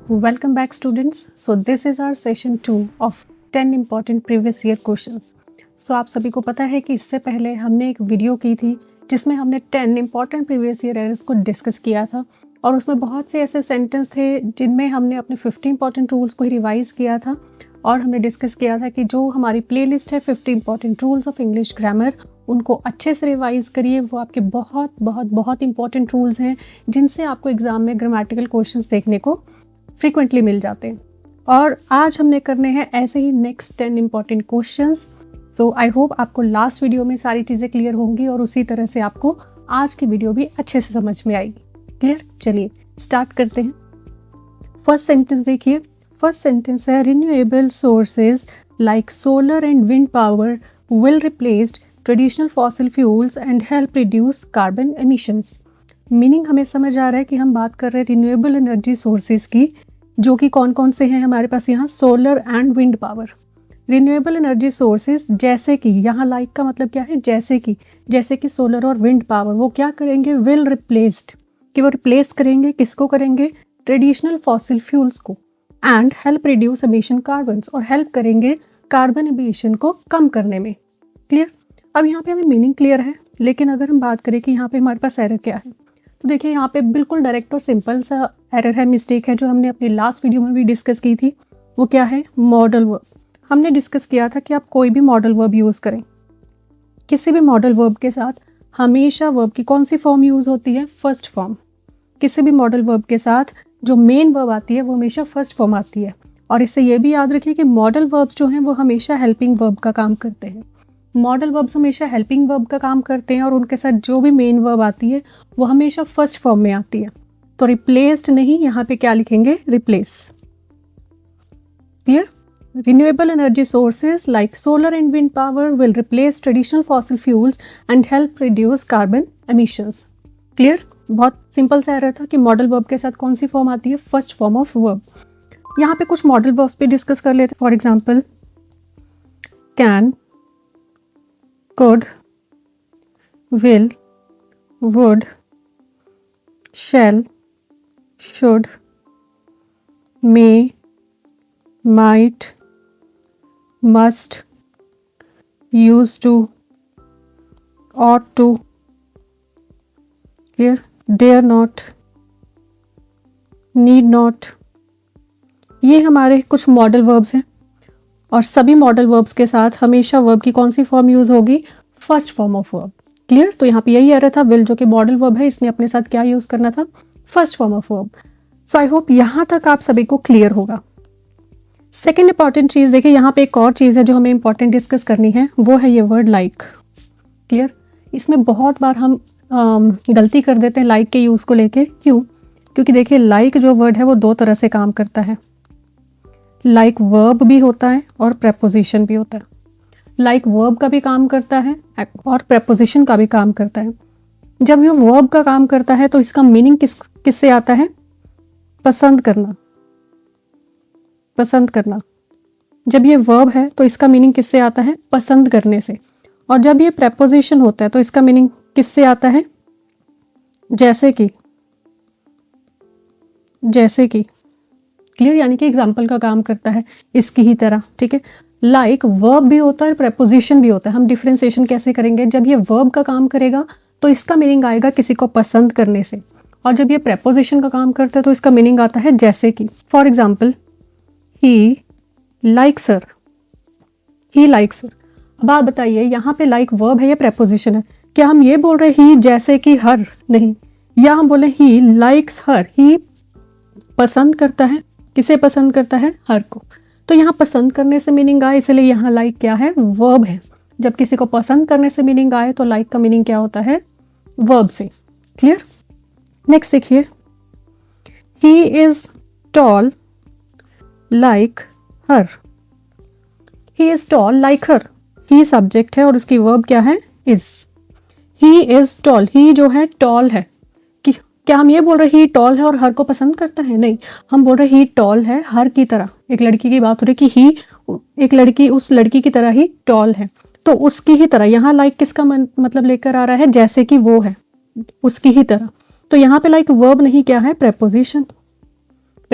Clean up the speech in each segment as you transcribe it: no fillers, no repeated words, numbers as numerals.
Welcome back students. So this is our session 2 of 10 important previous year questions. So आप सभी को पता है कि इससे पहले हमने एक वीडियो की थी जिसमें हमने 10 important previous year errors को डिस्कस किया था और उसमें बहुत से ऐसे सेंटेंस थे जिनमें हमने अपने 50 important rules को ही रिवाइज किया था और हमने डिस्कस किया था कि जो हमारी प्लेलिस्ट है 50 important rules of English grammar उनको अच्छे से रिवाइज करिए। वो आपके बहुत बहुत बहुत इंपॉर्टेंट रूल्स हैं जिनसे आपको एग्जाम में ग्रामेटिकल क्वेश्चंस देखने को फ्रीक्वेंटली मिल जाते हैं। और आज हमने करने हैं ऐसे ही next 10 important questions. So I hope आपको लास्ट वीडियो में सारी चीज़ें क्लियर होंगी और उसी तरह से आपको आज की वीडियो भी अच्छे से समझ में आएगी। क्लियर? चलिए स्टार्ट करते हैं। फर्स्ट सेंटेंस देखिए। फर्स्ट सेंटेंस है renewable sources like solar and wind power will replaced traditional fossil fuels and help reduce carbon emissions. Meaning हमें समझ आ रहा है कि हम बात कर रहे हैं रिन्यूएबल एनर्जी सोर्सेज की, जो कि कौन कौन से हैं हमारे पास यहाँ, solar and wind power. Renewable energy sources जैसे कि, यहाँ लाइक का मतलब क्या है, जैसे कि सोलर और विंड पावर वो क्या करेंगे, विल रिप्लेस्ड, कि वो रिप्लेस करेंगे, किसको करेंगे, ट्रेडिशनल फॉसिल फ्यूल्स को, and help reduce emission carbons, और हेल्प करेंगे कार्बन एमिशन को कम करने में। क्लियर? अब यहाँ पे हमें मीनिंग क्लियर है, लेकिन अगर हम बात करें कि यहाँ पे हमारे पास एरर क्या है, तो देखिए यहाँ पे बिल्कुल डायरेक्ट और सिंपल सा एरर है, मिस्टेक है, जो हमने अपनी लास्ट वीडियो में भी डिस्कस की थी। वो क्या है, मॉडल वर्ब। हमने डिस्कस किया था कि आप कोई भी मॉडल वर्ब यूज़ करें, किसी भी मॉडल वर्ब के साथ हमेशा वर्ब की कौन सी फॉर्म यूज़ होती है, फर्स्ट फॉर्म। किसी भी मॉडल वर्ब के साथ जो मेन वर्ब आती है वो हमेशा फर्स्ट फॉर्म आती है। और इससे ये भी याद रखिए कि मॉडल वर्ब्स जो हैं वो हमेशा हेल्पिंग वर्ब का काम करते हैं। मॉडल वर्ब्स हमेशा हेल्पिंग वर्ब का काम करते हैं और उनके साथ जो भी मेन वर्ब आती है वो हमेशा फर्स्ट फॉर्म में आती है। तो रिप्लेस्ड नहीं, यहाँ पे क्या लिखेंगे, replace. Clear? Renewable energy sources like solar and wind power will replace traditional fossil fuels and help reduce carbon emissions. Clear? बहुत सिंपल सा एरर था कि मॉडल वर्ब के साथ कौन सी फॉर्म आती है, फर्स्ट फॉर्म ऑफ वर्ब। यहाँ पे कुछ मॉडल वर्ब्स पे डिस्कस कर लेते हैं। For example can, could, will, would, shall, should, may, might, must, used to, ought to, clear, dare not, need not। ये हमारे कुछ मॉडल वर्ब्स हैं और सभी मॉडल वर्ब्स के साथ हमेशा वर्ब की कौन सी फॉर्म यूज़ होगी, first form of verb. Clear? तो यहाँ पे यही एरर था, विल जो कि मॉडल वर्ब है, इसने अपने साथ क्या यूज़ करना था, first form of verb. So I hope यहाँ तक आप सभी को क्लियर होगा। सेकेंड इंपॉर्टेंट चीज़ देखिए, यहाँ पे एक और चीज़ है जो हमें इंपॉर्टेंट डिस्कस करनी है, वो है ये वर्ड लाइक। क्लियर? इसमें बहुत बार हम गलती कर देते हैं लाइक के यूज़ को लेके। क्यों? क्योंकि देखिए लाइक जो वर्ड है वो दो तरह से काम करता है। लाइक वर्ब भी होता है और प्रेपोजिशन भी होता है। लाइक वर्ब का भी काम करता है और प्रेपोजिशन का भी काम करता है। जब ये वर्ब का काम करता है तो इसका मीनिंग किससे आता है, पसंद करना, पसंद करना। जब ये वर्ब है तो इसका मीनिंग किससे आता है, पसंद करने से। और जब ये प्रेपोजिशन होता है तो इसका मीनिंग किससे आता है, जैसे कि, जैसे कि। क्लियर? यानी कि एग्जाम्पल का काम करता है, इसकी ही तरह। ठीक है? लाइक वर्ब भी होता है, प्रेपोजिशन भी होता है। हम डिफ्रेंसिएशन कैसे करेंगे, जब ये वर्ब का काम करेगा तो इसका मीनिंग आएगा किसी को पसंद करने से, और जब ये प्रेपोजिशन का काम करता है तो इसका मीनिंग आता है जैसे कि। For example he likes her, he likes her. अब आप बताइए यहाँ पे लाइक वर्ब है या प्रेपोजिशन है? क्या हम ये बोल रहे हैं ही जैसे कि हर? नहीं। या हम बोले ही लाइक्स हर, ही पसंद करता है, किसे पसंद करता है, हर को। तो यहाँ पसंद करने से मीनिंग आए, इसलिए यहाँ लाइक क्या है, वर्ब है। जब किसी को पसंद करने से मीनिंग आए तो लाइक का मीनिंग क्या होता है, वर्ब से। क्लियर? नेक्स्ट देखिए, he is tall like her. He is tall like her, he subject है और उसकी वर्ब क्या है, इज। ही इज टॉल, ही जो है टॉल है। क्या हम ये बोल रहे ही टॉल है और हर को पसंद करता है? नहीं, हम बोल रहे ही टॉल है हर की तरह। एक लड़की की बात हो रही कि ही, एक लड़की उस लड़की की तरह ही टॉल है, तो उसकी ही तरह। यहाँ लाइक किसका मतलब लेकर आ रहा है, जैसे कि वो है, उसकी ही तरह। तो यहाँ पे लाइक वर्ब नहीं, क्या है, प्रेपोजिशन।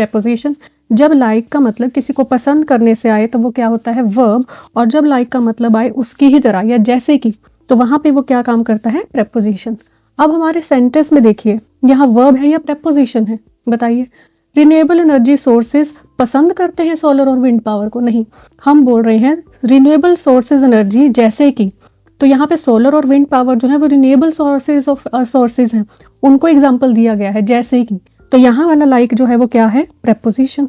प्रेपोजिशन। जब लाइक का मतलब किसी को पसंद करने से आए तो वो क्या होता है, वर्ब। और जब लाइक का मतलब आए उसकी ही तरह या जैसे कि, तो वहाँ पे वो क्या काम करता है, प्रेपोजिशन। अब हमारे सेंटेंस में देखिए, यहाँ वर्ब है या प्रेपोजिशन है, बताइए। रिन्यूएबल एनर्जी सोर्सेज पसंद करते हैं सोलर और विंड पावर को, नहीं, हम बोल रहे हैं रिन्यूएबल सोर्सेज एनर्जी जैसे कि, तो यहाँ पे सोलर और विंड पावर जो है वो रिन्यूएबल सोर्सेज हैं, उनको एग्जाम्पल दिया गया है जैसे कि, तो यहाँ वाला लाइक जो है वो क्या है, प्रेपोजिशन।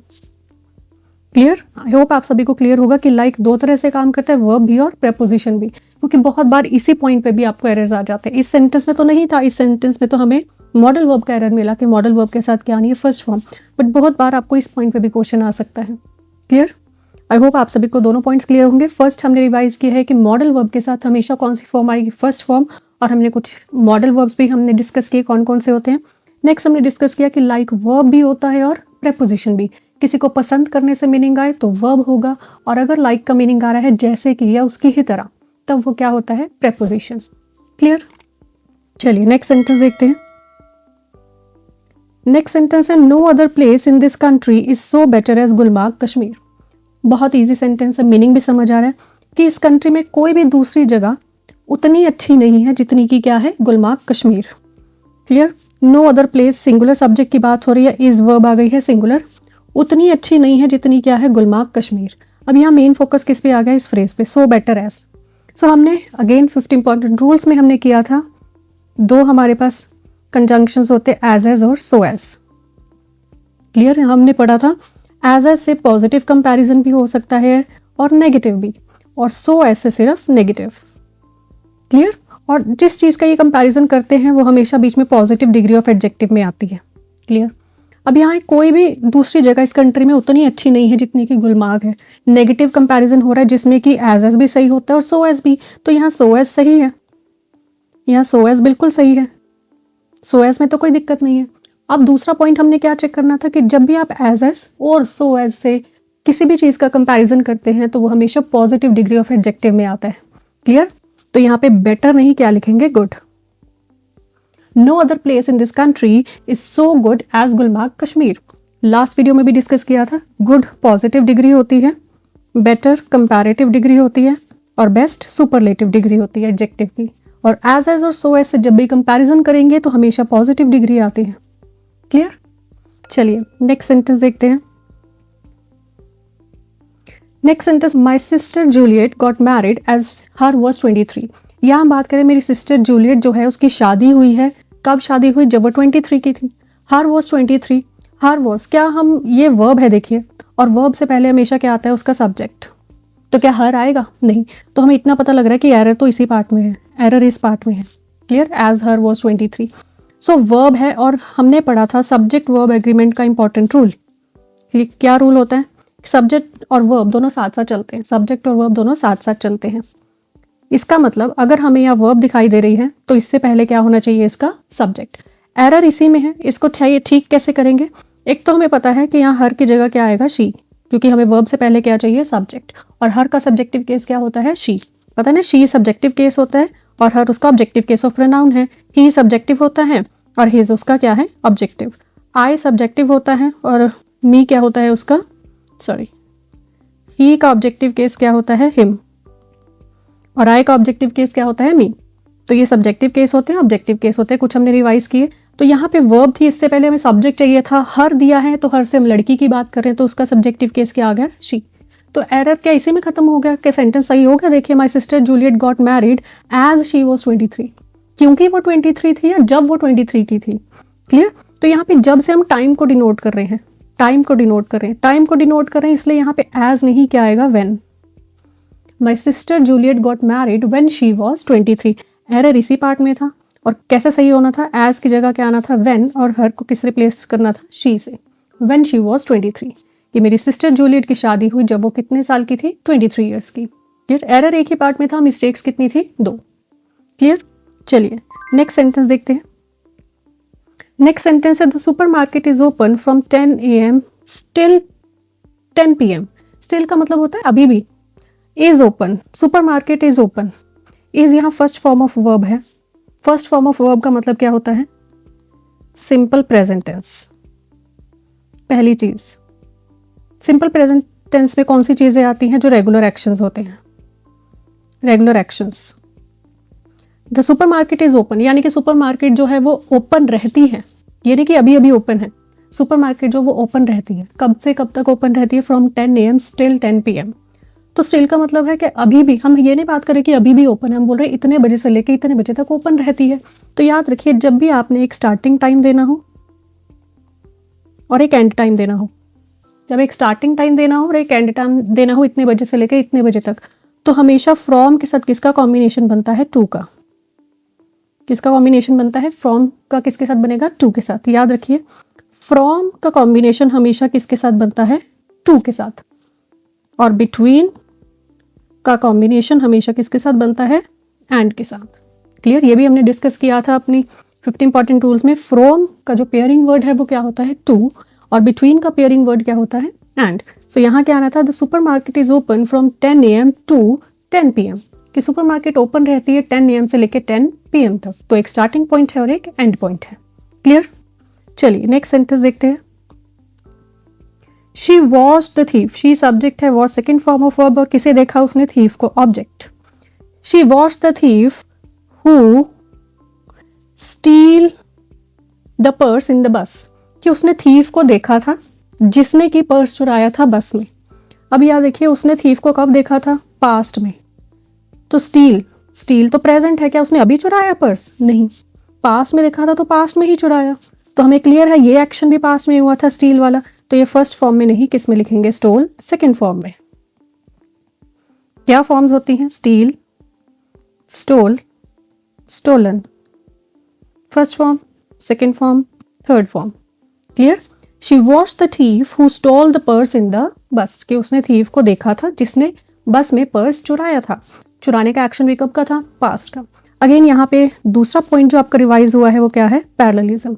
क्लियर? आई होप आप सभी को क्लियर होगा कि लाइक दो तरह से काम करता है, वर्ब भी और प्रेपोजिशन भी, क्योंकि बहुत बार इसी पॉइंट पे भी आपको एरर्स आ जाते हैं। इस सेंटेंस में तो नहीं था, इस सेंटेंस में तो हमें मॉडल वर्ब का एरर मिला कि मॉडल वर्ब के साथ क्या नहीं है, फर्स्ट फॉर्म, बट बहुत बार आपको इस पॉइंट पे भी क्वेश्चन आ सकता है। क्लियर? आई होप आप सभी को दोनों पॉइंट्स क्लियर होंगे। फर्स्ट हमने रिवाइज किया है कि मॉडल वर्ब के साथ हमेशा कौन सी फॉर्म आएगी, फर्स्ट फॉर्म, और हमने कुछ मॉडल वर्ब्स भी हमने डिस्कस किए कौन कौन से होते हैं। नेक्स्ट हमने डिस्कस किया कि लाइक वर्ब भी होता है और प्रेपोजिशन भी। किसी को पसंद करने से मीनिंग आए तो वर्ब होगा, और अगर लाइक का मीनिंग आ रहा है जैसे कि या उसकी ही तरह, तब वो क्या होता है, प्रेपोजिशन। क्लियर? चलिए नेक्स्ट सेंटेंस देखते हैं। नेक्स्ट सेंटेंस है, no other place in this country is so better as Gulmarg Kashmir. बहुत ईजी सेंटेंस है, मीनिंग भी समझ आ रहा है कि इस कंट्री में कोई भी दूसरी जगह उतनी अच्छी नहीं है जितनी की क्या है, Gulmarg Kashmir. Clear? No other place, singular subject की बात हो रही है, इज वर्ब आ गई है सिंगुलर, उतनी अच्छी नहीं है जितनी क्या है, गुलमार्ग कश्मीर। अब यहाँ मेन फोकस किस पे आ गया, इस फ्रेज पे, सो बेटर एज। सो हमने अगेन 50 इंपॉर्टेंट रूल्स में हमने किया था, दो हमारे पास कंजंक्शंस होते एज और सो एज। क्लियर? हमने पढ़ा था एज से पॉजिटिव कंपैरिजन भी हो सकता है और नेगेटिव भी, और सो एज से सिर्फ नेगेटिव। क्लियर? और जिस चीज़ का ये कंपैरिजन करते हैं वो हमेशा बीच में पॉजिटिव डिग्री ऑफ एडजेक्टिव में आती है। क्लियर? अब यहाँ कोई भी दूसरी जगह इस कंट्री में उतनी अच्छी नहीं है जितनी की गुलमार्ग है। नेगेटिव कंपैरिजन हो रहा है जिसमें कि एज भी सही होता है और सो एज भी, तो यहाँ सो एज सही है, यहाँ सो एज बिल्कुल सही है, सो एज में तो कोई दिक्कत नहीं है। अब दूसरा पॉइंट हमने क्या चेक करना था कि जब भी आप एज और सो एज से किसी भी चीज़ का कंपैरिजन करते हैं तो वो हमेशा पॉजिटिव डिग्री ऑफ एडजेक्टिव में आता है। क्लियर? तो यहाँ पे बेटर नहीं, क्या लिखेंगे, good. No other place in this country is so good as Gulmarg Kashmir. Last video में भी डिस्कस किया था, गुड पॉजिटिव डिग्री होती है, बेटर कंपैरेटिव डिग्री होती है, और बेस्ट सुपरलेटिव डिग्री होती है एडजेक्टिव की। और एज और सो एज से जब भी कंपैरिजन करेंगे तो हमेशा पॉजिटिव डिग्री आती है। क्लियर? चलिए नेक्स्ट सेंटेंस देखते हैं। Next sentence, my sister Juliet got married as her was 23। यहाँ बात करें मेरी सिस्टर जूलियट जो है उसकी शादी हुई है, कब शादी हुई, जब वो 23 की थी। हर वॉज 23, हर वॉज क्या, हम ये वर्ब है देखिए, और वर्ब से पहले हमेशा क्या आता है, उसका सब्जेक्ट। तो क्या हर आएगा, नहीं, तो हमें इतना पता लग रहा है कि एरर तो इसी पार्ट में है, एरर इस पार्ट में है। Clear? As her was 23, so verb है, और हमने पढ़ा था सब्जेक्ट वर्ब एग्रीमेंट का इंपॉर्टेंट रूल। क्या रूल होता है, सब्जेक्ट और वर्ब दोनों साथ साथ चलते हैं, सब्जेक्ट और वर्ब दोनों साथ साथ चलते हैं। इसका मतलब अगर हमें यहाँ वर्ब दिखाई दे रही है तो इससे पहले क्या होना चाहिए, इसका सब्जेक्ट। एरर इसी में है, इसको ठीक कैसे करेंगे। एक तो हमें पता है कि यहाँ हर की जगह क्या आएगा, शी, क्योंकि हमें वर्ब से पहले क्या चाहिए, सब्जेक्ट, और हर का सब्जेक्टिव केस क्या होता है, शी। पता है ना, शी सब्जेक्टिव केस होता है और हर उसका ऑब्जेक्टिव केस ऑफ प्रोनाउन है। ही सब्जेक्टिव होता है और हिज उसका क्या है, ऑब्जेक्टिव। आई सब्जेक्टिव होता है और मी क्या होता है उसका, ही का ऑब्जेक्टिव केस क्या होता है, हिम, और आई का ऑब्जेक्टिव केस क्या होता है, मी। तो ये सब्जेक्टिव केस होते हैं, ऑब्जेक्टिव केस होते हैं, कुछ हमने रिवाइज किए। तो यहाँ पे वर्ब थी, इससे पहले हमें सब्जेक्ट चाहिए था, हर दिया है, तो हर से हम लड़की की बात कर रहे हैं, तो उसका सब्जेक्टिव केस क्या आ गया, शी। तो एरर क्या इसी में खत्म हो गया, क्या सेंटेंस सही हो गया। देखिए, my sister Juliet got married as she was 23, क्योंकि वो 23 थी या जब वो 23 की थी। क्लियर? तो यहाँ पे जब से हम टाइम को डिनोट कर रहे हैं, टाइम को डिनोट कर रहे हैं, इसलिए यहाँ पे एज नहीं, क्या आएगा, when. My sister Juliet got married when she was 23, error इसी पार्ट में था। और कैसे सही होना था, एज की जगह क्या आना था, व्हेन, और हर को किस रिप्लेस करना था, शी से, व्हेन शी वॉज 23। ये मेरी सिस्टर जूलियट की शादी हुई जब वो कितने साल की थी, 23 ईयर्स की। क्लियर? एरर एक ही पार्ट में था, मिस्टेक्स कितनी थी, 2। क्लियर? चलिए नेक्स्ट सेंटेंस देखते हैं। नेक्स्ट सेंटेंस है, the super market is open from 10 AM still 10 PM। Still का मतलब होता है अभी भी, is open, super market is open. Is यहाँ फर्स्ट फॉर्म ऑफ वर्ब है। फर्स्ट फॉर्म ऑफ वर्ब का मतलब क्या होता है, सिंपल प्रेजेंट टेंस। पहली चीज़, सिंपल प्रेजेंट टेंस में कौन सी चीज़ें आती हैं? जो रेगुलर एक्शंस होते हैं, regular actions. The supermarket is open, यानी कि सुपरमार्केट जो है वो ओपन रहती है, ये नहीं कि अभी अभी ओपन है। सुपरमार्केट जो वो ओपन रहती है, कब से कब तक ओपन रहती है? From 10 AM still 10 PM। तो स्टिल का मतलब है कि अभी भी, हम ये नहीं बात करें कि अभी भी ओपन है, हम बोल रहे हैं इतने बजे से लेके इतने बजे तक ओपन रहती है। तो याद रखिए, जब भी आपने एक स्टार्टिंग टाइम देना हो और एक एंड टाइम देना हो, जब एक स्टार्टिंग टाइम देना हो और एक एंड टाइम देना हो इतने बजे से लेकर इतने बजे तक, तो हमेशा फ्रॉम के साथ किसका कॉम्बिनेशन बनता है? टू का। किसका कॉम्बिनेशन बनता है? फ्रॉम का किसके साथ बनेगा? टू के साथ। याद रखिए, फ्रॉम का कॉम्बिनेशन हमेशा किसके साथ बनता है? टू के साथ। और बिटवीन का कॉम्बिनेशन हमेशा किसके साथ बनता है? एंड के साथ। क्लियर? ये भी हमने डिस्कस किया था अपनी 50 इंपॉर्टेंट रूल्स में। फ्रॉम का जो पेयरिंग वर्ड है वो क्या होता है? टू, और बिटवीन का पेयरिंग वर्ड क्या होता है? एंड। सो यहाँ क्या आना था? The supermarket is open from 10 AM to 10 PM, कि सुपरमार्केट ओपन रहती है 10 AM से लेकर 10 PM तक। तो एक स्टार्टिंग पॉइंट है और एक एंड पॉइंट है। क्लियर? चलिए नेक्स्ट सेंटेंस देखते हैं। She watch the thief, she subject है, watch second form of verb, और किसे देखा उसने? थीफ को, object. She watch the thief who steal the purse in the bus, कि उसने थीफ को देखा था जिसने की पर्स चुराया था बस में। अब याद देखिए, उसने थीफ को कब देखा था? पास्ट में। तो स्टील तो प्रेजेंट है, क्या उसने अभी चुराया पर्स? नहीं, पास्ट में देखा था तो पास्ट में ही चुराया। तो हमें क्लियर है ये एक्शन भी पास्ट में हुआ था, स्टील वाला। तो ये फर्स्ट फॉर्म में नहीं, किस में लिखेंगे? स्टोल। सेकंड फॉर्म में क्या फॉर्म्स होती हैं? Steal, stole, stolen. First form, second form, third form. Clear? She watch the thief who stole the purse in the bus, कि उसने थीफ को देखा था जिसने बस में पर्स चुराया था। चुराने का एक्शन भी कब का था? पास्ट का। अगेन यहाँ पे दूसरा पॉइंट जो आपका रिवाइज हुआ है वो क्या है? पैरेललिज्म।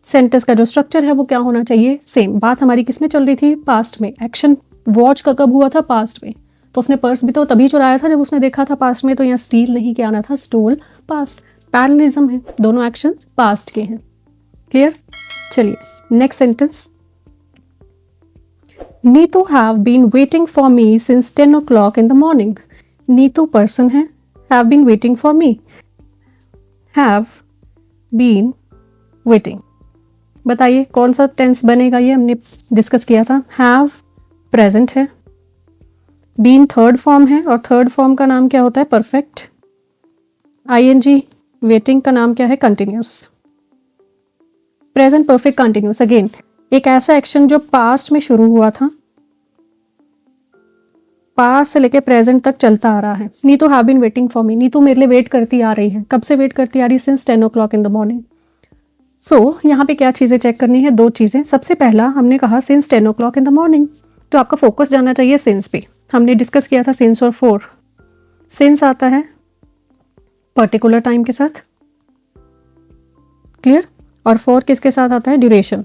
सेंटेंस का जो स्ट्रक्चर है वो क्या होना चाहिए? सेम। बात हमारी किस में चल रही थी? पास्ट में। एक्शन वॉच का कब हुआ था? पास्ट में। तो उसने पर्स भी तो तभी चुराया था जब उसने देखा था पास्ट में। तो यहाँ स्टील नहीं, क्या आना था? स्टोल। पास्ट। पैरेललिज्म है, दोनों एक्शन पास्ट के हैं। क्लियर? चलिए next sentence. Neetu have been waiting for me since 10 o'clock in the morning. Neetu person है, have been waiting for me, have been waiting. बताइए कौन सा टेंस बनेगा? ये हमने डिस्कस किया था। हैव प्रेजेंट है, बीन थर्ड फॉर्म है, और थर्ड फॉर्म का नाम क्या होता है? परफेक्ट। आईएनजी वेटिंग का नाम क्या है? Continuous. Present perfect continuous. Again एक ऐसा एक्शन जो पास्ट में शुरू हुआ था, पास्ट से लेके प्रेजेंट तक चलता आ रहा है। Neetu have been waiting for me, Neetu मेरे लिए वेट करती आ रही है। कब से वेट करती आ रही है? Since 10 o'clock in the morning. So यहाँ पे क्या चीज़ें चेक करनी है? दो चीज़ें। सबसे पहला हमने कहा since 10 o'clock in the morning, तो आपका फोकस जाना चाहिए सिंस पे। हमने डिस्कस किया था सिंस और फोर। सिंस आता है पर्टिकुलर टाइम के साथ, क्लियर, और फोर किसके साथ आता है? ड्यूरेशन।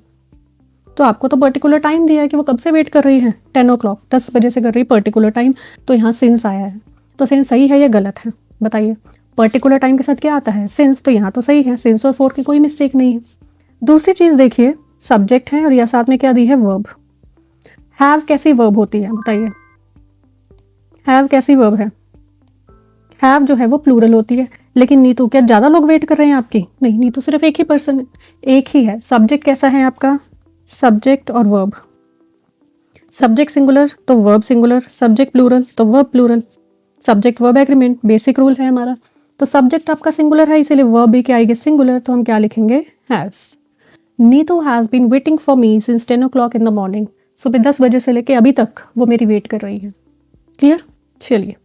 तो आपको तो पर्टिकुलर टाइम दिया है कि वो कब से वेट कर रही है? 10 o'clock, 10 बजे से कर रही है पर्टिकुलर टाइम। तो यहाँ सिंस आया है, तो सिंस सही है या गलत है? बताइए। पर्टिकुलर टाइम के साथ क्या आता है? सिंस। तो यहाँ तो सही है, सिंस और फोर की कोई मिस्टेक नहीं है। दूसरी चीज़ देखिए, सब्जेक्ट है और यह साथ में क्या दी है? वर्ब। हैव कैसी वर्ब होती है? बताइए। हैव कैसी वर्ब है? हैव जो है वो प्लूरल होती है। लेकिन नीतू, क्या ज़्यादा लोग वेट कर रहे हैं आपकी? नहीं, नीतू सिर्फ एक ही पर्सन है, एक ही है। सब्जेक्ट कैसा है आपका? सब्जेक्ट और वर्ब। सब्जेक्ट सिंगुलर तो वर्ब सिंगुलर, सब्जेक्ट प्लूरल तो verb plural. Subject verb agreement basic rule है हमारा। तो सब्जेक्ट आपका सिंगुलर है, इसीलिए वर्ब भी क्या आएगी? सिंगुलर। तो हम क्या लिखेंगे? Has. Neetu has been waiting for me since 10 o'clock in the morning. सुबह 10 बजे से लेके अभी तक वो मेरी वेट कर रही है। क्लियर? चलिए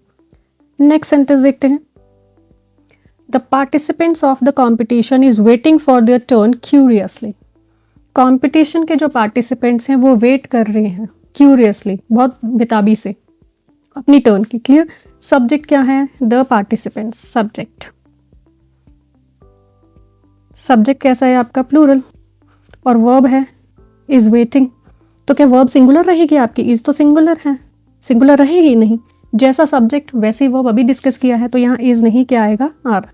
नेक्स्ट सेंटेंस देखते हैं। The participants of the competition is waiting for their turn curiously. Competition के जो पार्टिसिपेंट्स हैं वो वेट कर रहे हैं क्यूरियसली, बहुत बेताबी से, अपनी टर्न की। क्लियर? सब्जेक्ट क्या है? The participants, subject. सब्जेक्ट कैसा है आपका? प्लूरल। और वर्ब है इज वेटिंग। तो क्या वर्ब सिंगुलर रहेगी आपकी? इज तो सिंगुलर है, सिंगुलर रहेगी नहीं। जैसा सब्जेक्ट वैसे वर्ब अभी डिस्कस किया है, तो यहाँ इज नहीं, क्या आएगा? Are.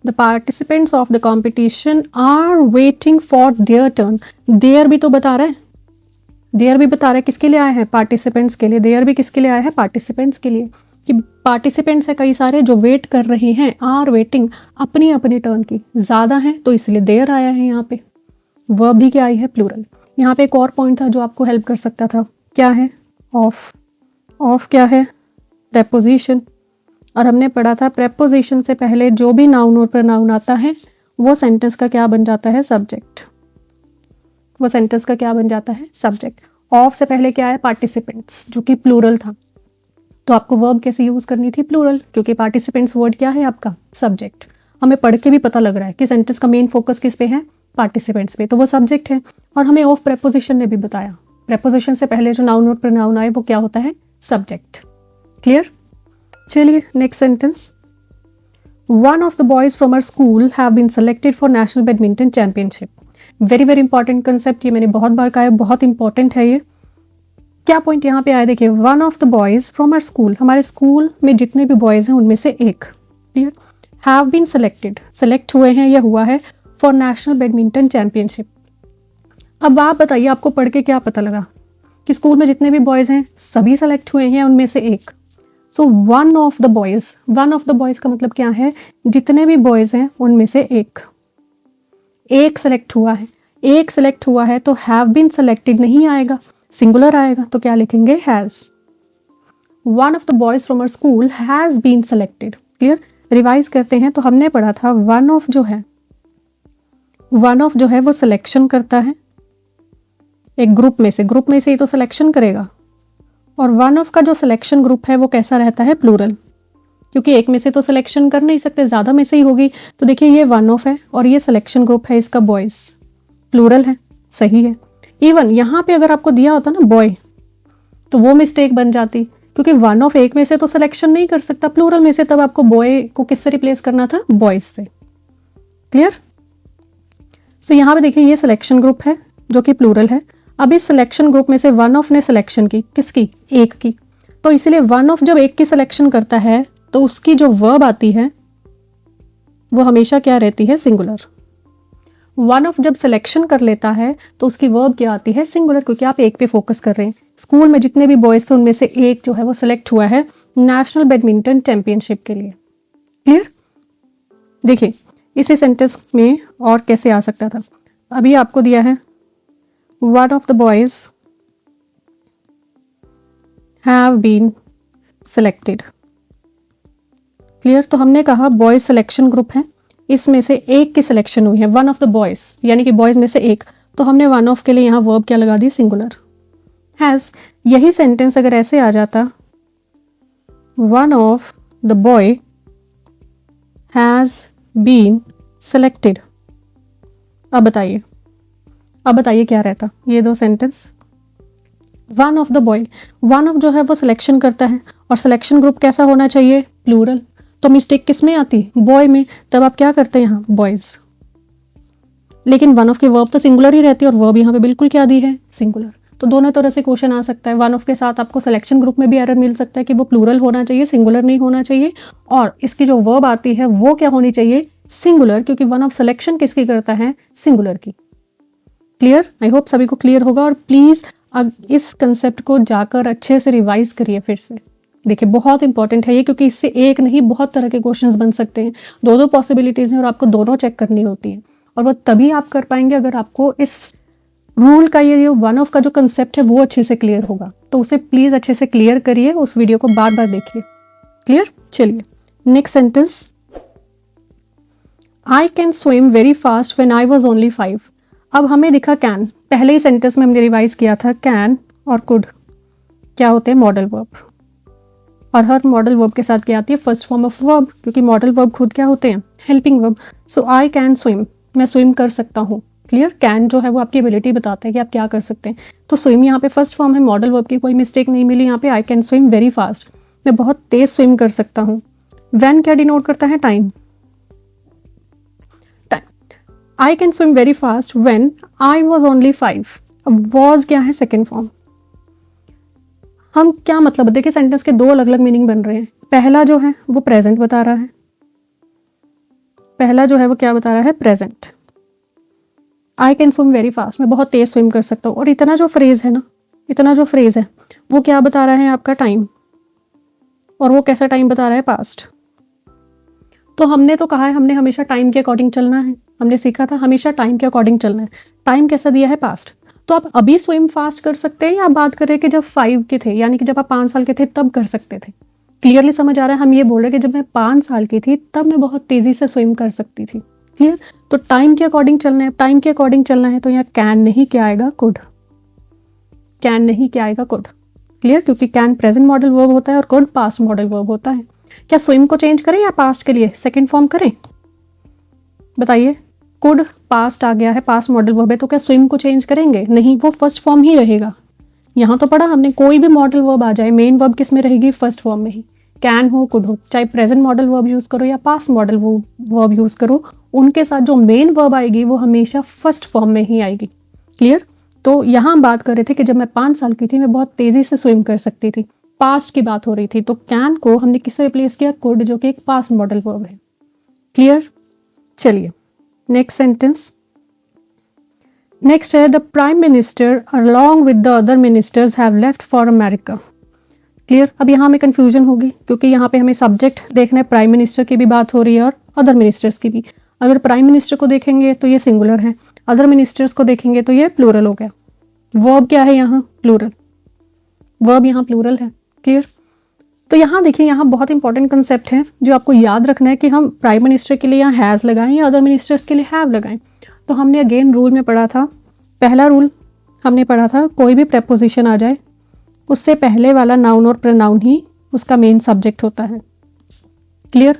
The participants of the competition are waiting for their turn. Their भी तो बता रहा है, देयर भी बता रहा है किसके लिए आए हैं, पार्टिसिपेंट्स के लिए। देयर भी किसके लिए आया है, पार्टिसिपेंट्स के लिए, कि पार्टिसिपेंट्स है कई सारे जो वेट कर रहे हैं, आर वेटिंग, अपनी अपनी टर्न की, ज़्यादा हैं तो इसलिए देयर आया है यहाँ पे। वर्ब भी क्या आई है, प्लूरल। यहाँ पे एक और पॉइंट था जो आपको हेल्प कर सकता था, क्या है, ऑफ। ऑफ क्या है, प्रेपोजिशन। और हमने पढ़ा था प्रेपोजिशन से पहले जो भी नाउन और प्रोनाउन आता है वो सेंटेंस का क्या बन जाता है, सब्जेक्ट। वो सेंटेंस का क्या बन जाता है, सब्जेक्ट। ऑफ से पहले क्या है, पार्टिसिपेंट्स, जो कि प्लूरल था, तो आपको वर्ब कैसे यूज करनी थी, प्लूरल, क्योंकि पार्टिसिपेंट्स वर्ड क्या है आपका, सब्जेक्ट। हमें पढ़ के भी पता लग रहा है कि सेंटेंस का मेन फोकस किस पे है, पार्टिसिपेंट्स पे, तो वो सब्जेक्ट है। और हमें ऑफ प्रेपोजिशन ने भी बताया, प्रेपोजिशन से पहले जो नाउन और प्रोनाउन आए वो क्या होता है, सब्जेक्ट। क्लियर। चलिए next sentence. One of the boys from our school have been selected for national badminton championship. Very very important concept, ये मैंने बहुत बार कहा है, बहुत इंपॉर्टेंट है ये। क्या पॉइंट यहाँ पे आया, देखिए, one of the boys from our school, हमारे स्कूल में जितने भी बॉयज हैं उनमें से एक, clear, have been selected, select हुए हैं या हुआ है, फॉर नेशनल बैडमिंटन चैंपियनशिप। अब आप बताइए, आपको पढ़ के क्या पता लगा कि स्कूल में जितने भी बॉयज हैं सभी सेलेक्ट हुए हैं, उनमें से एक। So one of the boys, one of the boys का मतलब क्या है, जितने भी बॉयज हैं उनमें से एक, एक सेलेक्ट हुआ है। एक सेलेक्ट हुआ है तो हैव बीन सेलेक्टेड नहीं आएगा, सिंगुलर आएगा, तो क्या लिखेंगे, has. One of the boys from our school has been selected. Clear. Revise करते हैं, तो हमने पढ़ा था वन ऑफ जो है, वन ऑफ जो है वो सिलेक्शन करता है एक ग्रुप में से, ग्रुप में से ही तो सिलेक्शन करेगा। और वन ऑफ का जो सिलेक्शन ग्रुप है वो कैसा रहता है, प्लूरल, क्योंकि एक में से तो सिलेक्शन कर नहीं सकते, ज़्यादा में से ही होगी। तो देखिए ये वन ऑफ है और ये सिलेक्शन ग्रुप है इसका बॉयज़, प्लूरल है, सही है। इवन यहाँ पे अगर आपको दिया होता ना बॉय, तो वो मिस्टेक बन जाती, क्योंकि वन ऑफ एक में से तो सिलेक्शन नहीं कर सकता, प्लूरल में से, तब आपको बॉय को किससे रिप्लेस करना था, बॉयज से। क्लियर। सो यहाँ पे देखिए ये सिलेक्शन ग्रुप है जो कि प्लूरल है। अब इस सिलेक्शन ग्रुप में से वन ऑफ ने सिलेक्शन की, किसकी, एक की, तो इसलिए वन ऑफ जब एक की सिलेक्शन करता है तो उसकी जो वर्ब आती है वो हमेशा क्या रहती है, सिंगुलर। वन ऑफ जब सिलेक्शन कर लेता है तो उसकी वर्ब क्या आती है, सिंगुलर, क्योंकि आप एक पे फोकस कर रहे हैं। स्कूल में जितने भी बॉयज थे उनमें से एक जो है वो सिलेक्ट हुआ है नेशनल बैडमिंटन चैंपियनशिप के लिए। क्लियर। देखिए इसी सेंटेंस में और कैसे आ सकता था, अभी आपको दिया है one of the boys have been selected. Clear. तो हमने कहा बॉयज सिलेक्शन ग्रुप है, इसमें से एक की सिलेक्शन हुई है, वन ऑफ द बॉयज, यानी कि बॉयज में से एक, तो हमने वन ऑफ के लिए यहाँ वर्ब क्या लगा दी, सिंगुलर, हैज। यही सेंटेंस अगर ऐसे आ जाता, one of the boy has been selected, अब बताइए, अब बताइए क्या रहता ये दो sentence. One of the boy, one of जो है वो सिलेक्शन करता है और सिलेक्शन ग्रुप कैसा होना चाहिए, प्लूरल, तो मिस्टेक किस में आती, बॉय में, तब आप क्या करते हैं यहाँ, बॉयज। लेकिन वन ऑफ की वर्ब तो सिंगुलर ही रहती है और वर्ब यहाँ पे बिल्कुल क्या दी है, सिंगुलर। तो दोनों तरह से क्वेश्चन आ सकता है। वन ऑफ के साथ आपको सिलेक्शन ग्रुप में भी एरर मिल सकता है कि वो प्लूरल होना चाहिए, सिंगुलर नहीं होना चाहिए, और इसकी जो वर्ब आती है वो क्या होनी चाहिए, सिंगुलर, क्योंकि वन ऑफ सिलेक्शन किसकी करता है, सिंगुलर की। क्लियर। आई होप सभी को क्लियर होगा। और प्लीज़ इस कंसेप्ट को जाकर अच्छे से रिवाइज करिए फिर से। देखिए बहुत इंपॉर्टेंट है ये, क्योंकि इससे एक नहीं बहुत तरह के क्वेश्चंस बन सकते हैं, दो दो पॉसिबिलिटीज़ हैं और आपको दोनों चेक करनी होती हैं, और वो तभी आप कर पाएंगे अगर आपको इस रूल का, ये वन ऑफ का जो कंसेप्ट है वो अच्छे से क्लियर होगा। तो उसे प्लीज़ अच्छे से क्लियर करिए, उस वीडियो को बार बार देखिए। क्लियर। चलिए next sentence. I can swim very fast when I was only 5। अब हमें दिखा कैन, पहले ही सेंटेंस में हमने रिवाइज किया था कैन और कुड क्या होते हैं, मॉडल वर्ब, और हर मॉडल वर्ब के साथ क्या आती है, फर्स्ट फॉर्म ऑफ वर्ब, क्योंकि मॉडल वर्ब खुद क्या होते हैं, helping verb. So I can swim, मैं स्विम कर सकता हूँ। क्लियर। कैन जो है वो आपकी एबिलिटी बताता है कि आप क्या कर सकते हैं, तो स्विम यहाँ पे फर्स्ट फॉर्म है मॉडल वर्ब की, कोई मिस्टेक नहीं मिली यहाँ पे। I can swim very fast, मैं बहुत तेज स्विम कर सकता हूँ। व्हेन क्या डिनोट करता है, time, I can swim very fast when I was only 5। अब वॉज क्या है, सेकेंड फॉर्म। हम क्या मतलब, देखिए सेंटेंस के दो अलग अलग मीनिंग बन रहे हैं। पहला जो है वो प्रेजेंट बता रहा है, पहला जो है वो क्या बता रहा है, present. I can swim very fast, मैं बहुत तेज स्विम कर सकता हूँ। और इतना जो फ्रेज है ना, इतना जो फ्रेज है वो क्या बता रहा है, आपका टाइम। और वो कैसा टाइम बता रहा है, पास्ट। तो हमने तो कहा है हमने हमेशा टाइम के अकॉर्डिंग चलना है, हमने सीखा था हमेशा टाइम के अकॉर्डिंग चलना है। टाइम कैसा दिया है, पास्ट। तो आप अभी स्विम फास्ट कर सकते हैं, या आप बात कर रहे हैं कि जब 5 के थे, यानी कि जब आप 5 साल के थे तब कर सकते थे। क्लियरली समझ आ रहा है, हम ये बोल रहे हैं कि जब मैं 5 साल की थी तब मैं बहुत तेजी से स्विम कर सकती थी। क्लियर। तो टाइम के अकॉर्डिंग चलना है, टाइम के अकॉर्डिंग चलना है, तो यहाँ कैन नहीं क्या आएगा, कुड। कैन नहीं क्या आएगा, कुड। क्लियर, क्योंकि कैन प्रेजेंट मॉडल वर्ब होता है और कुड पास्ट मॉडल वर्ब होता है। क्या स्विम को चेंज करें या पास्ट के लिए सेकंड फॉर्म करें, बताइए। कुड पास्ट आ गया है, पास्ट मॉडल वर्ब है, तो क्या स्विम को चेंज करेंगे, नहीं, वो फर्स्ट फॉर्म ही रहेगा। यहाँ तो पढ़ा हमने, कोई भी मॉडल वर्ब आ जाए मेन वर्ब किस में रहेगी, फर्स्ट फॉर्म में ही। कैन हो, कुड हो, चाहे प्रेजेंट मॉडल वर्ब यूज करो या पास्ट मॉडल वर्ब यूज करो, उनके साथ जो मेन वर्ब आएगी वो हमेशा फर्स्ट फॉर्म में ही आएगी। क्लियर। तो यहाँ हम बात कर रहे थे कि जब मैं 5 साल की थी मैं बहुत तेजी से स्विम कर सकती थी, पास्ट की बात हो रही थी। तो कैन को हमने किससे रिप्लेस किया, कुड, जो कि एक पास्ट मॉडल वर्ब है। क्लियर। चलिए नेक्स्ट सेंटेंस। नेक्स्ट है, the prime minister along with the other ministers have left for America. Clear. अब यहाँ हमें कंफ्यूजन होगी क्योंकि यहाँ पे हमें सब्जेक्ट देखना है, प्राइम मिनिस्टर की भी बात हो रही है और अदर मिनिस्टर्स की भी। अगर प्राइम मिनिस्टर को देखेंगे तो ये सिंगुलर है, अदर मिनिस्टर्स को देखेंगे तो ये प्लूरल हो गया। वर्ब क्या है यहाँ, प्लूरल। वर्ब यहाँ प्लूरल है। क्लियर। तो यहाँ देखिए, यहाँ बहुत इंपॉर्टेंट कंसेप्ट है जो आपको याद रखना है कि हम प्राइम मिनिस्टर के लिए यहाँ हैज़ लगाएं या अदर मिनिस्टर्स के लिए हैव लगाएं। तो हमने अगेन रूल में पढ़ा था, पहला रूल हमने पढ़ा था, कोई भी प्रेपोजिशन आ जाए उससे पहले वाला नाउन और प्रोनाउन ही उसका मेन सब्जेक्ट होता है। क्लियर।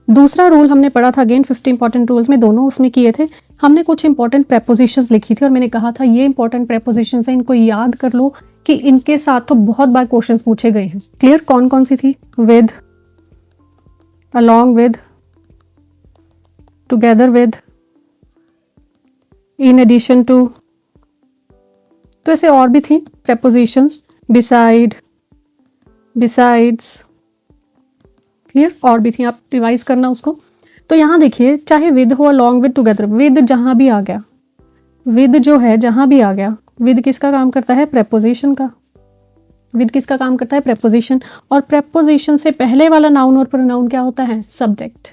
दूसरा रूल हमने पढ़ा था, अगेन 50 इंपॉर्टेंट रूल्स में दोनों उसमें किए थे हमने, कुछ इंपॉर्टेंट प्रेपोजिशंस लिखी थी और मैंने कहा था ये इंपॉर्टेंट प्रेपोजिशंस हैं, इनको याद कर लो कि इनके साथ तो बहुत बार क्वेश्चंस पूछे गए हैं। क्लियर। कौन कौन सी थी, with, along with, together with, in addition to, तो ऐसे और भी थी प्रेपोजिशंस, बिसाइड, बिसाइड्स। क्लियर। और भी थी, आप रिवाइज करना उसको। तो यहाँ देखिए, चाहे विद हो, अलॉन्ग विद, टुगेदर, विद जहाँ भी आ गया, विद जो है जहाँ भी आ गया, विद किसका काम करता है, प्रेपोजिशन का। विद किसका काम करता है, प्रेपोजिशन। और प्रेपोजिशन से पहले वाला नाउन और प्रोनाउन क्या होता है, सब्जेक्ट।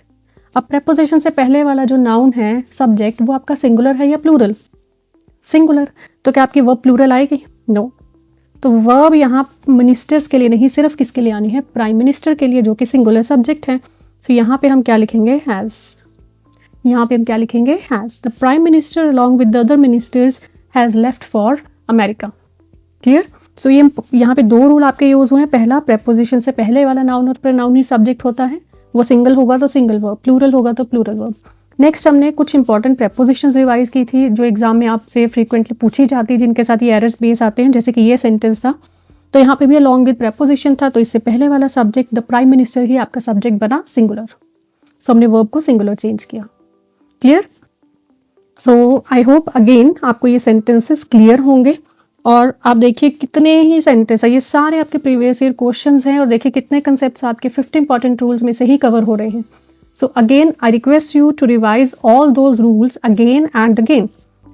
अब प्रेपोजिशन से पहले वाला जो नाउन है, सब्जेक्ट, वो आपका सिंगुलर है या प्लूरल, सिंगुलर। तो क्या आपकी वर्ब प्लूरल आएगी, नो। तो वर्ब यहाँ मिनिस्टर्स के लिए नहीं, सिर्फ किसके लिए आनी है, प्राइम मिनिस्टर के लिए, जो कि सिंगुलर सब्जेक्ट है। तो यहाँ पे हम क्या लिखेंगे, हैज़। यहाँ पे हम क्या लिखेंगे, has. The prime minister along with the other ministers has left for America. Clear. So ये यहाँ पे दो रूल आपके यूज हुए हैं। पहला, प्रेपोजिशन से पहले वाला नाउन और प्रोनाउन ही सब्जेक्ट होता है, वो सिंगल होगा तो सिंगल वर्ब, प्लूरल होगा तो प्लूरल वर्ब। नेक्स्ट हमने कुछ इंपॉर्टेंट प्रेपोजिशंस रिवाइज की थी जो एग्जाम में आपसे फ्रीक्वेंटली पूछी जाती है, जिनके साथ ये एरर्स बेस आते हैं, जैसे कि ये सेंटेंस था। तो यहाँ पे भी अलॉन्ग विद प्रेपोजिशन था, तो इससे पहले वाला सब्जेक्ट द प्राइम मिनिस्टर ही आपका सब्जेक्ट बना सिंगुलर। सो हमने वर्ब को सिंगुलर चेंज किया। Clear. So I hope again आपको ये सेंटेंसेस क्लियर होंगे। और आप देखिए कितने ही सेंटेंस है, ये सारे आपके प्रीवियस ईयर क्वेश्चंस हैं, और देखिए कितने कंसेप्ट्स आपके 50 इंपॉर्टेंट रूल्स में से ही कवर हो रहे हैं। So again I request you to revise all those rules again and again.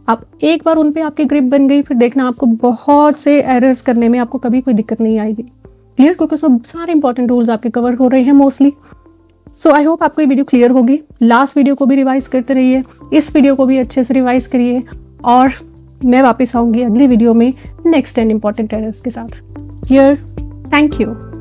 आप एक बार उन पे आपकी ग्रिप बन गई, फिर देखना आपको बहुत से एरर्स करने में आपको कभी कोई दिक्कत नहीं आएगी। क्लियर, क्योंकि उसमें सारे इंपॉर्टेंट रूल्स आपके कवर हो रहे हैं मोस्टली। सो आई होप आपको ये वीडियो क्लियर होगी। लास्ट वीडियो को भी रिवाइज करते रहिए, इस वीडियो को भी अच्छे से रिवाइज करिए, और मैं वापस आऊंगी अगली वीडियो में नेक्स्ट 10 इंपॉर्टेंट एरर्स के साथ। क्लियर। Thank you.